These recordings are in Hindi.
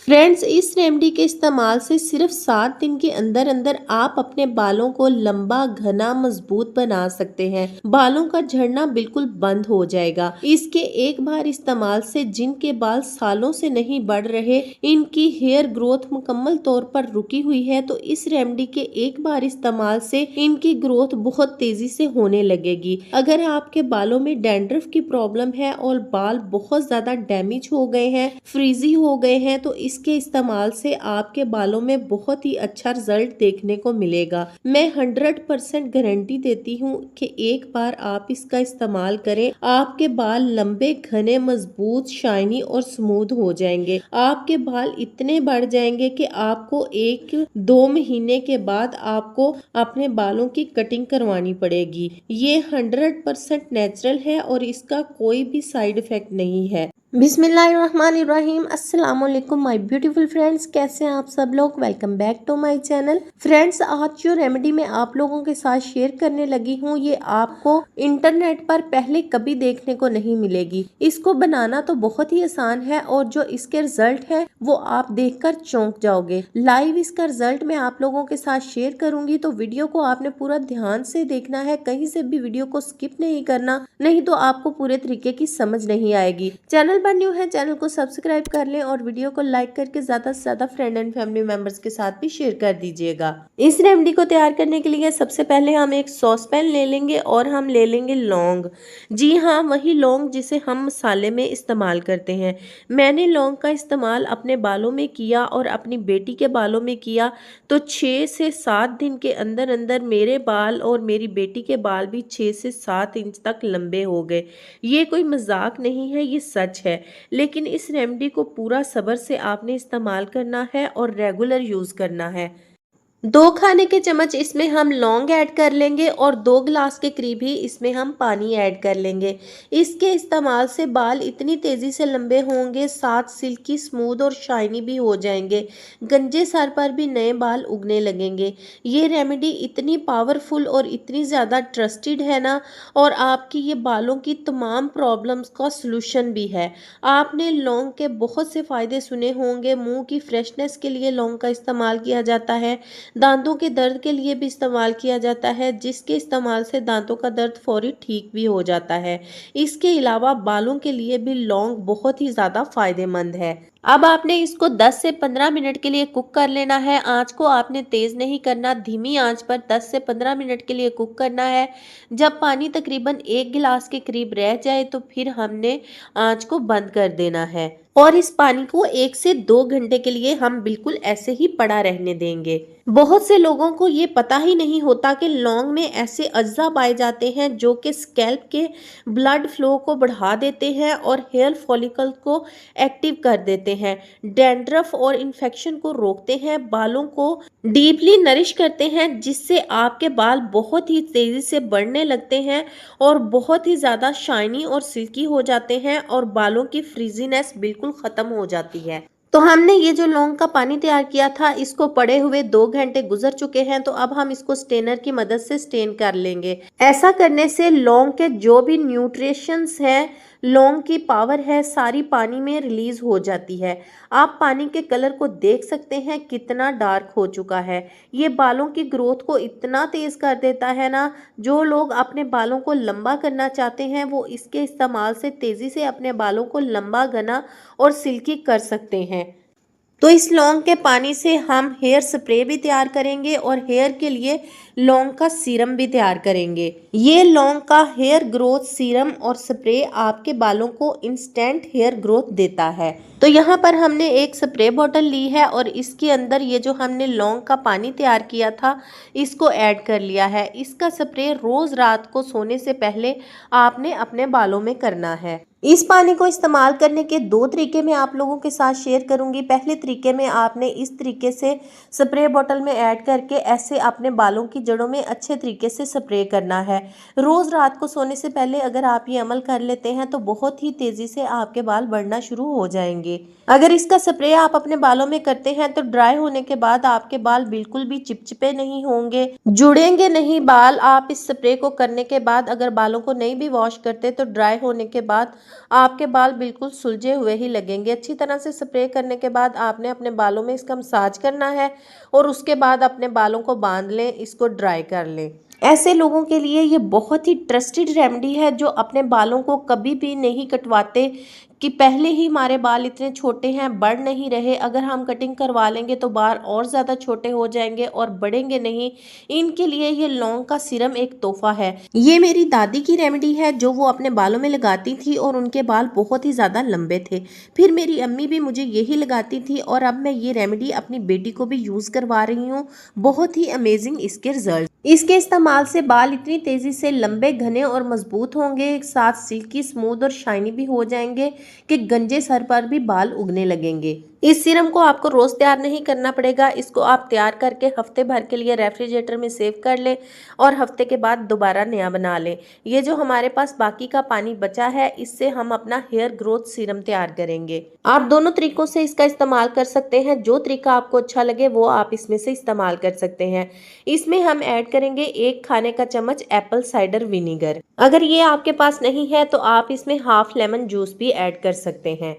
फ्रेंड्स, इस रेमेडी के इस्तेमाल से सिर्फ 7 दिन के अंदर अंदर आप अपने बालों को लंबा, घना, मजबूत बना सकते हैं। बालों का झड़ना बिल्कुल बंद हो जाएगा। इसके एक बार इस्तेमाल से जिनके बाल सालों से नहीं बढ़ रहे, इनकी हेयर ग्रोथ मुकम्मल तौर पर रुकी हुई है, तो इस रेमेडी के एक बार इस्तेमाल से इनकी ग्रोथ बहुत तेजी से होने लगेगी। अगर आपके बालों में डैंड्रफ की प्रॉब्लम है और बाल बहुत ज्यादा डैमेज हो गए हैं, फ्रीजी हो गए हैं, तो इसके इस्तेमाल से आपके बालों में बहुत ही अच्छा रिजल्ट देखने को मिलेगा। मैं 100% गारंटी देती हूँ कि एक बार आप इसका इस्तेमाल करें, आपके बाल लंबे, घने, मजबूत, शाइनी और स्मूथ हो जाएंगे। आपके बाल इतने बढ़ जाएंगे कि आपको 1-2 महीने के बाद आपको अपने बालों की कटिंग करवानी पड़ेगी। ये 100% नेचुरल है और इसका कोई भी साइड इफेक्ट नहीं है। बिस्मिल्लाहिर्रहमानिर्रहीम। अस्सलाम वालेकुम माय ब्यूटीफुल फ्रेंड्स, कैसे हैं आप सब लोग। Welcome back to my channel. Friends, आज जो रेमेडी मैं आप लोगों के साथ शेयर करने लगी हूँ, ये आपको इंटरनेट पर पहले कभी देखने को नहीं मिलेगी। इसको बनाना तो बहुत ही आसान है और जो इसके रिजल्ट है वो आप देखकर चौंक जाओगे। लाइव इसका रिजल्ट मैं आप लोगों के साथ शेयर करूंगी, तो वीडियो को आपने पूरा ध्यान से देखना है, कहीं से भी वीडियो को स्किप नहीं करना, नहीं तो आपको पूरे तरीके की समझ नहीं आएगी। चैनल पर न्यू है, चैनल को सब्सक्राइब कर लें और वीडियो को लाइक करके ज्यादा से ज्यादा फ्रेंड एंड फैमिली मेंबर्स के साथ भी शेयर कर दीजिएगा। इस रेमेडी को तैयार करने के लिए सबसे पहले हम एक सॉस पैन ले लेंगे और हम ले लेंगे लौंग। जी हाँ, वही लौंग जिसे हम मसाले में इस्तेमाल करते हैं। मैंने लौंग का इस्तेमाल अपने बालों में किया और अपनी बेटी के बालों में किया, तो 6 से 7 दिन के अंदर अंदर मेरे बाल और मेरी बेटी के बाल भी 6 से 7 इंच तक लंबे हो गए। ये कोई मजाक नहीं है, ये सच है। लेकिन इस रेमेडी को पूरा सब्र से आपने इस्तेमाल करना है और रेगुलर यूज करना है। 2 खाने के चम्मच इसमें हम लौंग ऐड कर लेंगे और 2 गिलास के करीब ही इसमें हम पानी ऐड कर लेंगे। इसके इस्तेमाल से बाल इतनी तेज़ी से लंबे होंगे, साथ सिल्की, स्मूथ और शाइनी भी हो जाएंगे। गंजे सर पर भी नए बाल उगने लगेंगे। ये रेमेडी इतनी पावरफुल और इतनी ज़्यादा ट्रस्टेड है ना, और आपकी ये बालों की तमाम प्रॉब्लम्स का सलूशन भी है। आपने लौंग के बहुत से फ़ायदे सुने होंगे। मुंह की फ्रेशनेस के लिए लौंग का इस्तेमाल किया जाता है, दांतों के दर्द के लिए भी इस्तेमाल किया जाता है, जिसके इस्तेमाल से दांतों का दर्द फौरी ठीक भी हो जाता है। इसके अलावा बालों के लिए भी लौंग बहुत ही ज़्यादा फायदेमंद है। अब आपने इसको 10 से 15 मिनट के लिए कुक कर लेना है। आंच को आपने तेज़ नहीं करना, धीमी आंच पर 10 से 15 मिनट के लिए कुक करना है। जब पानी तकरीबन 1 गिलास के करीब रह जाए तो फिर हमने आंच को बंद कर देना है और इस पानी को 1 से 2 घंटे के लिए हम बिल्कुल ऐसे ही पड़ा रहने देंगे। बहुत से लोगों को ये पता ही नहीं होता कि लौंग में ऐसे अज्जा पाए जाते हैं जो कि स्कैल्प के ब्लड फ्लो को बढ़ा देते हैं और हेयर फॉलिकल को एक्टिव कर देते हैं, डैंड्रफ और इन्फेक्शन को रोकते हैं, बालों को डीपली नरिश करते हैं, जिससे आपके बाल बहुत ही तेजी से बढ़ने लगते हैं और बहुत ही ज़्यादा शाइनी और सिल्की हो जाते हैं और बालों की फ्रीजीनेस बिल्कुल ख़त्म हो जाती है। तो हमने ये जो लौंग का पानी तैयार किया था, इसको पड़े हुए 2 घंटे गुजर चुके हैं, तो अब हम इसको स्टेनर की मदद से स्टेन कर लेंगे। ऐसा करने से लौंग के जो भी न्यूट्रिशंस हैं, लौंग की पावर है, सारी पानी में रिलीज हो जाती है। आप पानी के कलर को देख सकते हैं कितना डार्क हो चुका है। ये बालों की ग्रोथ को इतना तेज कर देता है ना, जो लोग अपने बालों को लंबा करना चाहते हैं वो इसके इस्तेमाल से तेजी से अपने बालों को लंबा, घना और सिल्की कर सकते हैं। तो इस लौंग के पानी से हम हेयर स्प्रे भी तैयार करेंगे और हेयर के लिए लौंग का सीरम भी तैयार करेंगे। ये लौंग का हेयर ग्रोथ सीरम और स्प्रे आपके बालों को इंस्टेंट हेयर ग्रोथ देता है। तो यहाँ पर हमने एक स्प्रे बोतल ली है और इसके अंदर ये जो हमने लौंग का पानी तैयार किया था, इसको ऐड कर लिया है। इसका स्प्रे रोज रात को सोने से पहले आपने अपने बालों में करना है। इस पानी को इस्तेमाल करने के 2 तरीके मैं आप लोगों के साथ शेयर करूंगी। पहले तरीके में आपने इस तरीके से स्प्रे बोतल में ऐड करके ऐसे अपने बालों की जड़ों में अच्छे तरीके से स्प्रे करना है। रोज रात को सोने से पहले अगर आप ये अमल कर लेते हैं तो बहुत ही तेजी से आपके बाल बढ़ना शुरू हो जाएंगे। अगर इसका स्प्रे आप अपने बालों में करते हैं तो ड्राई होने के बाद आपके बाल बिल्कुल भी चिपचिपे नहीं होंगे, जुड़ेंगे नहीं बाल। आप इस स्प्रे को करने के बाद अगर बालों को नहीं भी वॉश करते तो ड्राई होने के बाद आपके बाल बिल्कुल सुलझे हुए ही लगेंगे। अच्छी तरह से स्प्रे करने के बाद आपने अपने बालों में इसका मसाज करना है और उसके बाद अपने बालों को बांध लें, इसको ड्राई कर लें। ऐसे लोगों के लिए ये बहुत ही ट्रस्टेड रेमेडी है जो अपने बालों को कभी भी नहीं कटवाते कि पहले ही हमारे बाल इतने छोटे हैं, बढ़ नहीं रहे, अगर हम कटिंग करवा लेंगे तो बाल और ज़्यादा छोटे हो जाएंगे और बढ़ेंगे नहीं। इनके लिए ये लौंग का सीरम एक तोहफा है। ये मेरी दादी की रेमेडी है जो वो अपने बालों में लगाती थी और उनके बाल बहुत ही ज़्यादा लंबे थे। फिर मेरी अम्मी भी मुझे यही लगाती थी और अब मैं ये रेमेडी अपनी बेटी को भी यूज़ करवा रही हूँ। बहुत ही अमेजिंग इसके रिजल्ट। इसके इस्तेमाल से बाल इतनी तेजी से लंबे, घने और मजबूत होंगे, साथ सिल्की, स्मूथ और शाइनी भी हो जाएंगे कि गंजे सर पर भी बाल उगने लगेंगे। इस सीरम को आपको रोज तैयार नहीं करना पड़ेगा। इसको आप तैयार करके हफ्ते भर के लिए रेफ्रिजरेटर में सेव कर लें और हफ्ते के बाद दोबारा नया बना लें। ये जो हमारे पास बाकी का पानी बचा है, इससे हम अपना हेयर ग्रोथ सीरम तैयार करेंगे। आप दोनों तरीकों से इसका इस्तेमाल कर सकते हैं। जो तरीका आपको अच्छा लगे वो आप इसमें से इस्तेमाल कर सकते हैं। इसमें हम ऐड करेंगे 1 खाने का चम्मच एप्पल साइडर विनीगर। अगर ये आपके पास नहीं है तो आप इसमें हाफ लेमन जूस भी ऐड कर सकते हैं।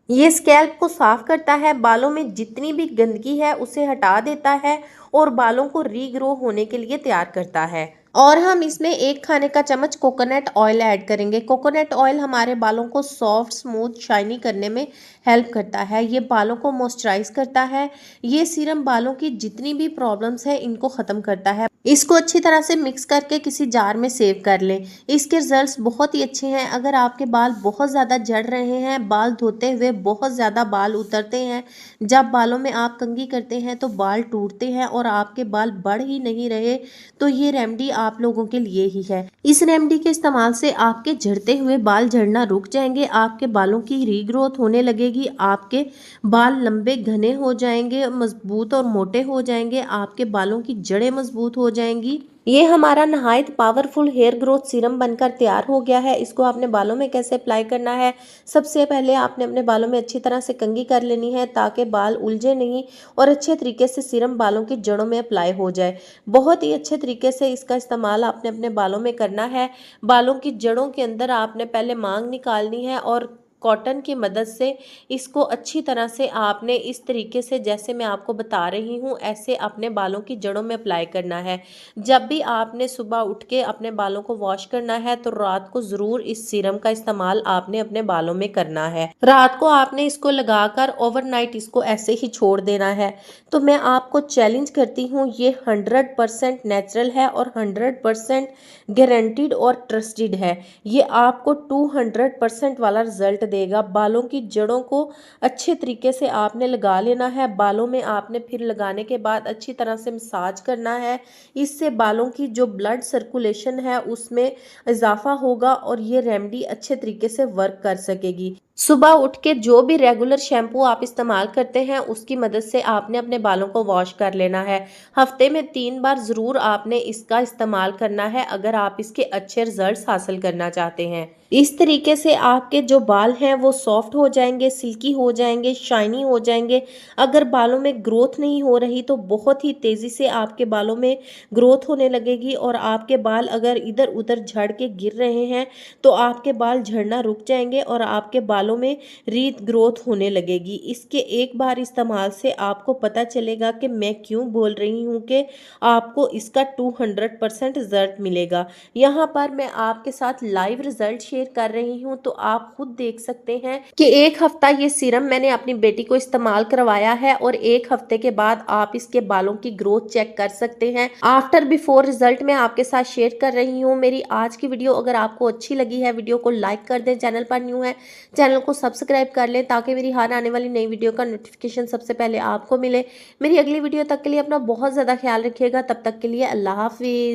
ये स्कैल्प को साफ करता है, बालों में जितनी भी गंदगी है उसे हटा देता है और बालों को रीग्रो होने के लिए तैयार करता है। और हम इसमें 1 खाने का चम्मच कोकोनट ऑयल ऐड करेंगे। कोकोनट ऑयल हमारे बालों को सॉफ्ट, स्मूथ, शाइनी करने में हेल्प करता है। ये बालों को मॉइस्चराइज करता है। ये सीरम बालों की जितनी भी प्रॉब्लम्स है इनको ख़त्म करता है। इसको अच्छी तरह से मिक्स करके किसी जार में सेव कर लें। इसके रिजल्ट्स बहुत ही अच्छे हैं। अगर आपके बाल बहुत ज़्यादा झड़ रहे हैं, बाल धोते हुए बहुत ज़्यादा बाल उतरते हैं, जब बालों में आप कंघी करते हैं तो बाल टूटते हैं और आपके बाल बढ़ ही नहीं रहे, तो ये रेमेडी आप लोगों के लिए ही है। इस रेमेडी के इस्तेमाल से आपके झड़ते हुए बाल झड़ना रुक जाएंगे, आपके बालों की रीग्रोथ होने लगेगी, आपके बाल लंबे घने हो जाएंगे, मजबूत और मोटे हो जाएंगे, आपके बालों की जड़ें मजबूत हो जाएंगी। ये हमारा नहायत पावरफुल हेयर ग्रोथ सीरम बनकर तैयार हो गया है। इसको आपने बालों में कैसे अप्लाई करना है, सबसे पहले आपने अपने बालों में अच्छी तरह से कंघी कर लेनी है ताकि बाल उलझे नहीं और अच्छे तरीके से सीरम बालों की जड़ों में अप्लाई हो जाए। बहुत ही अच्छे तरीके से इसका इस्तेमाल आपने अपने बालों में करना है। बालों की जड़ों के अंदर आपने पहले मांग निकालनी है और कॉटन की मदद से इसको अच्छी तरह से आपने इस तरीके से, जैसे मैं आपको बता रही हूँ, ऐसे अपने बालों की जड़ों में अप्लाई करना है। जब भी आपने सुबह उठ के अपने बालों को वॉश करना है तो रात को ज़रूर इस सीरम का इस्तेमाल आपने अपने बालों में करना है। रात को आपने इसको लगाकर ओवरनाइट इसको ऐसे ही छोड़ देना है। तो मैं आपको चैलेंज करती हूँ, ये 100% नेचुरल है और 100% गारंटीड और ट्रस्टेड है। ये आपको 200% वाला रिजल्ट देगा। बालों की जड़ों को अच्छे तरीके से आपने लगा लेना है। बालों में आपने फिर लगाने के बाद अच्छी तरह से मसाज करना है। इससे बालों की जो ब्लड सर्कुलेशन है उसमें इजाफा होगा और ये रेमेडी अच्छे तरीके से वर्क कर सकेगी। सुबह उठ के जो भी रेगुलर शैम्पू आप इस्तेमाल करते हैं उसकी मदद से आपने अपने बालों को वॉश कर लेना है। हफ्ते में 3 बार ज़रूर आपने इसका इस्तेमाल करना है अगर आप इसके अच्छे रिजल्ट्स हासिल करना चाहते हैं। इस तरीके से आपके जो बाल हैं वो सॉफ्ट हो जाएंगे, सिल्की हो जाएंगे, शाइनी हो जाएंगे। अगर बालों में ग्रोथ नहीं हो रही तो बहुत ही तेज़ी से आपके बालों में ग्रोथ होने लगेगी और आपके बाल अगर इधर उधर झड़ के गिर रहे हैं तो आपके बाल झड़ना रुक जाएंगे और आपके बालों में रीत ग्रोथ होने लगेगी। इसके एक बार इस्तेमाल से आपको पता चलेगा कि मैं क्यों बोल रही हूँ कि आपको इसका 200% रिजल्ट मिलेगा। यहाँ पर मैं आपके साथ लाइव रिजल्ट शेयर कर रही हूँ तो आप खुद देख सकते हैं कि 1 हफ्ता ये सीरम मैंने अपनी बेटी को इस्तेमाल करवाया है और 1 हफ्ते के बाद आप इसके बालों की ग्रोथ चेक कर सकते हैं। आफ्टर बिफोर रिजल्ट मैं आपके साथ शेयर कर रही हूँ। मेरी आज की वीडियो अगर आपको अच्छी लगी है, वीडियो को लाइक कर दें, चैनल पर न्यू है चैनल को सब्सक्राइब कर लें ताकि मेरी हर आने वाली नई वीडियो का नोटिफिकेशन सबसे पहले आपको मिले। मेरी अगली वीडियो तक के लिए अपना बहुत ज़्यादा ख्याल रखिएगा। तब तक के लिए अल्लाह हाफिज़।